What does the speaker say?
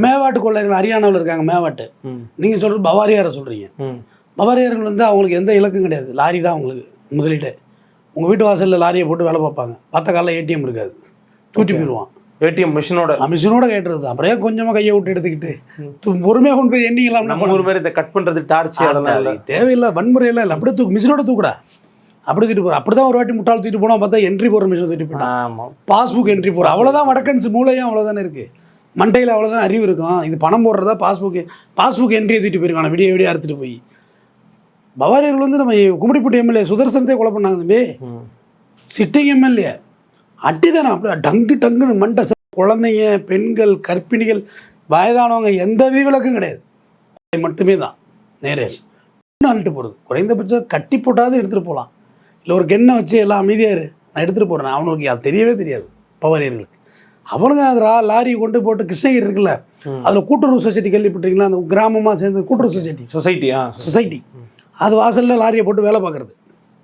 மேவாட்டு கொள்ளையர்கள் ஹரியானாவில் இருக்காங்க. மேவாட்டு நீங்கள் சொல்கிறது பவாரியாரை சொல்கிறீங்க. பவாரியார்கள் வந்து அவங்களுக்கு எந்த இலக்கும் கிடையாது. லாரி தான் அவங்களுக்கு முதலீடு. உங்கள் வீட்டு வாசலில் லாரியை போட்டு வேலை பார்ப்பாங்க. பத்த காலில் ஏடிஎம் இருக்காது, தூட்டி போயிடுவான். ஏடிஎம் மிஷினோட கேட்டுறது. அப்புறம் கொஞ்சமாக கையை விட்டு எடுத்துக்கிட்டு பொறுமையாக கொண்டு போய் எண்ணிக்கலாம். நம்ம ஒரு மாதிரி இதை கட் பண்ணுறது டார்ச் அதெல்லாம் தேவையில்லை, வன்முறையெல்லாம் இல்லை. அப்படியே மிஷினோட தூக்குடா, அப்படி தூக்கிட்டு போகிறோம். அப்படி தான் ஒரு வாட்டி முட்டாள் தூக்கிட்டு போனால் பார்த்தா என்ட்ரி போகிற மிஷினை தூக்கிட்டு போயிட்டான். பாஸ்புக் என்ட்ரி போகிற அவ்வளோதான். வடக்கன்ஸ் மூளையும் அவ்வளோதானே இருக்குது, மண்டையில் அவ்வளோதான் அறிவு இருக்கும். இது பணம் போடுறதா பாஸ்புக் என்ட்ரியை தூக்கிட்டு போயிருக்காங்க, விடிய அறுத்துட்டு போய். பவாரியர்கள் வந்து நம்ம கும்மிடிப்பட்டி எம்எல்ஏ சுதர்சனத்தை கொலை பண்ணாங்க தம்பி. சிட்டிங் எம்எல்ஏ அட்டிதானே அப்படியே டங்குன்னு மண்டை. குழந்தைங்க, பெண்கள், கர்ப்பிணிகள், வயதானவங்க எந்த விதிவிலக்கும் கிடையாது. மட்டுமே தான் நேரே அழுட்டு போகிறது. குறைந்தபட்சம் கட்டி போட்டாவது எடுத்துகிட்டு போகலாம். இல்லை ஒரு கெண்ணை வச்சு எல்லாம் அமைதியாரு நான் எடுத்துகிட்டு போகிறேன். அவனுக்கு அது தெரியவே தெரியாது பவாரியர்களுக்கு. அவனுங்க அது லாரியை கொண்டு போட்டு கிருஷ்ணகிரி இருக்குல்ல, அதில் கூட்டுறவு சொசைட்டி கேள்விப்பட்டிருக்கீங்களா? அந்த கிராமமாக சேர்ந்து கூட்டுறவு சொசைட்டி அது வாசலில் லாரியை போட்டு வேலை பார்க்குறது.